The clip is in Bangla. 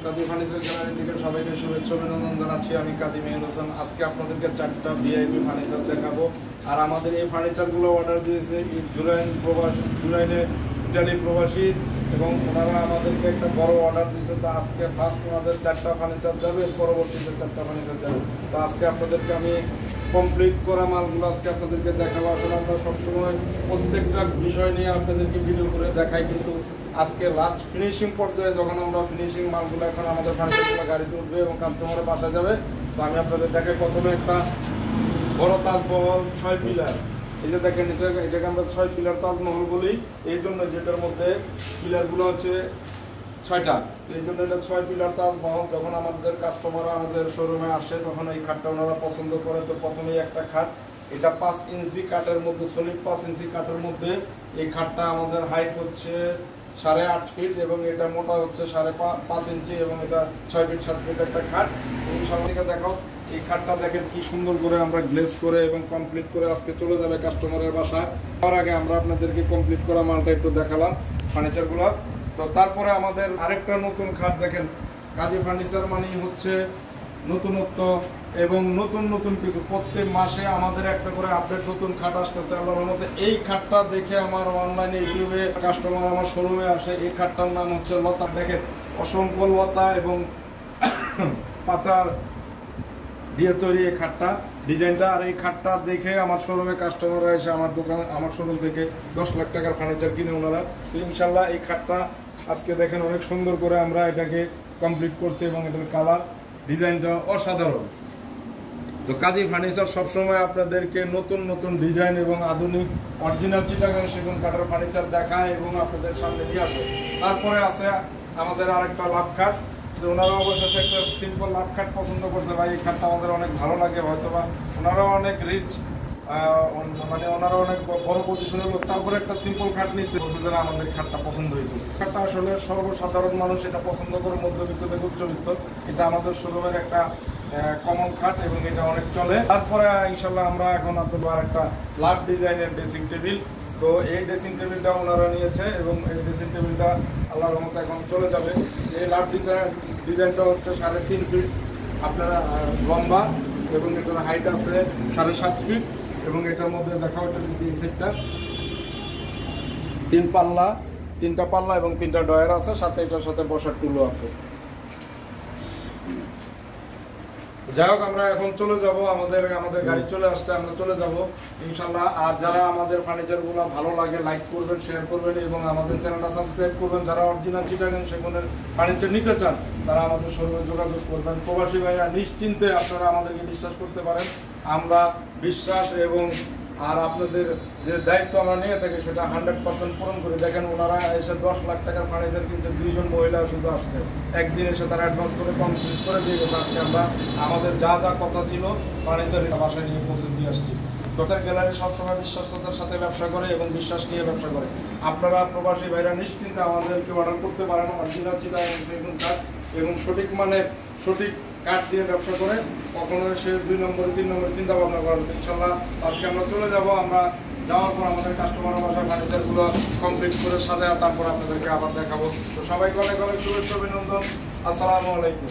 কাজী ফার্নিচার গ্যালারি থেকে সবাইকে শুভেচ্ছা অভিনন্দন জানাচ্ছি। আমি কাজী মেহের হোসেন। আজকে আপনাদেরকে 4টা ভিআইপি ফার্নিচার দেখাবো। আর আমাদের এই ফার্নিচারগুলো অর্ডার দিয়েছে জুলাইনে ইটালি প্রবাসী, এবং ওনারা আমাদেরকে একটা বড় অর্ডার দিয়েছে। তো আজকে ফার্স্ট ওনাদের 4টা ফার্নিচার যাবে, পরবর্তীতে 4টা ফার্নিচার যাবে। তো আজকে আপনাদেরকে আমি কমপ্লিট করা মালগুলো আজকে আপনাদেরকে দেখাবো। আসলে আমরা সবসময় প্রত্যেকটা বিষয় নিয়ে আপনাদেরকে ভিডিও করে দেখাই, কিন্তু আজকে লাস্ট ফিনিশিং পর্যায়ে যখন আমরা ফিনিশিং মালগুলো এখন আমাদের ফার্নিচারগুলো গাড়িতে উঠবে এবং কাস্টমারের বাসা যাবে, তো আমি আপনাদের দেখাই। প্রথমে একটা বড় তাজমহল 6 পিলার, এই যে দেখেন, এটাকে আমরা 6 পিলার তাজমহল বলি এই জন্য, যেটার মধ্যে পিলারগুলো হচ্ছে 6টা, এই জন্য এটা 6 পিলার তাজমহল। যখন আমাদের কাস্টমাররা আমাদের শোরুমে আসে তখন এই খাটটা ওনারা পছন্দ করে। তো প্রথমেই একটা খাট, এটা 5 ইঞ্চি কাঠের মধ্যে, সলিড 5 ইঞ্চি কাঠের মধ্যে এই খাটটা আমাদের হাইট হচ্ছে 8.5 ফিট এবং এটা মোটা হচ্ছে 5.5 ইঞ্চি এবং এটা 6 ফিট 7 ফিট একটা খাট। এই সামনে থেকে দেখাও, এই খাটটা দেখেন কি সুন্দর করে আমরা গ্লেজ করে এবং কমপ্লিট করে আজকে চলে যাবে কাস্টমারের বাসায়। তার আগে আমরা আপনাদেরকে কমপ্লিট করা মালটা একটু দেখালাম ফার্নিচারগুলো। তো তারপরে আমাদের আরেকটা নতুন খাট দেখেন। কাজী ফার্নিচার মানেই হচ্ছে নতুনত্ব এবং নতুন নতুন কিছু। প্রত্যেক মাসে আমাদের একটা করে আপডেট নতুন খাট আসতেছে আল্লাহর মতে। এই খাটটা দেখে আমার অনলাইনে ইউটিউবে কাস্টমার আমার শোরুমে আসে। এই খাটটার নাম হচ্ছে লতা। দেখেন অসংখ্য লতা এবং পাতার দিয়ে তৈরি এই খাটটা, ডিজাইনটা। আর এই খাটটা দেখে আমার শোরুমে কাস্টমাররা এসে আমার শোরুম থেকে 10 লাখ টাকার ফার্নিচার কিনে ওনারা। তো ইনশাল্লাহ এই খাটটা আজকে দেখেন অনেক সুন্দর করে আমরা এটাকে কমপ্লিট করছি এবং এটার কালার ডিজাইনটা অসাধারণ। তো কাজী ফার্নিচার সবসময় আপনাদেরকে নতুন নতুন ডিজাইন এবং আধুনিক অরিজিনাল চিটাগাং সেগুন কাঠের ফার্নিচার দেখায় এবং আপনাদের সামনে নিয়ে আসে। তারপরে আছে আমাদের আরেকটা লাভ খাট। ওনারা অবশ্যই একটা সিম্পল লাভ খাট পছন্দ করছে। ভাই এই খাটটা আমাদের অনেক ভালো লাগে, হয়তো বা ওনারাও অনেক রিচ, মানে ওনারা অনেক বড় পজিশনের লোক, তারপরে একটা সিম্পল খাট নিচ্ছে, বলছে যারা আমাদের খাটটা পছন্দ হয়েছে। খাটটা আসলে সর্বসাধারণ মানুষ এটা পছন্দ করে, মধ্যবিত্ত থেকে উচ্চবিত্ত। এটা আমাদের শোরুমের একটা কমন খাট এবং এটা অনেক চলে। তারপরে ইনশাল্লাহ আমরা এখন আপনাদের একটা লাভ ডিজাইনের ড্রেসিং টেবিল। তো এই ড্রেসিং টেবিলটা ওনারা নিয়েছে এবং এই ড্রেসিং টেবিলটা আল্লাহর রহমতে এখন চলে যাবে। এই লাভ ডিজাইনটা হচ্ছে 3.5 ফিট আপনারা লম্বা এবং এটার হাইট আছে 7.5 ফিট এবং এটার মধ্যে দেখা হচ্ছে এই সেটটা 3টা পাল্লা এবং 3টা ডয়ার আছে, সাথে এটার সাথে বসার টুলও আছে। যাই হোক, আমরা এখন চলে যাব, আমাদের গাড়ি চলে আসছে, আমরা চলে যাব ইনশাল্লাহ। আর যারা আমাদের ফার্নিচারগুলো ভালো লাগে লাইক করবেন, শেয়ার করবেন এবং আমাদের চ্যানেলটা সাবস্ক্রাইব করবেন। যারা অরিজিনাল চিটাগাং সেগুনের ফার্নিচার নিতে চান তারা আমাদের শোরুমে যোগাযোগ করবেন। প্রবাসী ভাইরা নিশ্চিন্তে আপনারা আমাদেরকে বিশ্বাস করতে পারেন। আমরা বিশ্বাস এবং আর আপনাদের যে দায়িত্ব আমরা নিয়ে থাকি সেটা 100% পূরণ করে। দেখেন ওনারা এসে 10 লাখ টাকার ফার্নিচার কিনছে, 2 জন মহিলা শুধু আসছে, একদিন এসে তারা অ্যাডভান্স করে কমপ্লিট করে দিয়ে গেছে। আজকে আমরা আমাদের যা যা কথা ছিল ফার্নিচার বাসায় নিয়ে পৌঁছে দিয়ে আসছি। তোতার গ্যালারি সবসময় বিশ্বাসতার সাথে ব্যবসা করে এবং বিশ্বাস নিয়ে ব্যবসা করে। আপনারা প্রবাসী ভাইরা নিশ্চিন্তে আমাদেরকে অর্ডার করতে পারেন। অরিজিনাল চিটাগাং সেগুন কাঠ এবং সঠিক মানের সঠিক কাঠ দিয়ে ব্যবসা করে, কখনো সে 2 নম্বর 3 নম্বর চিন্তা ভাবনা করেন। ইনশাল্লাহ আজকে আমরা চলে যাব। আমরা যাওয়ার পর আমাদের কাস্টমার বাসায় ফার্নিচারগুলো কমপ্লিট করে সাজায় তারপর আপনাদেরকে আবার দেখাবো। তো সবাইকে অনেক অনেক শুভেচ্ছা অভিনন্দন। আসসালামু আলাইকুম।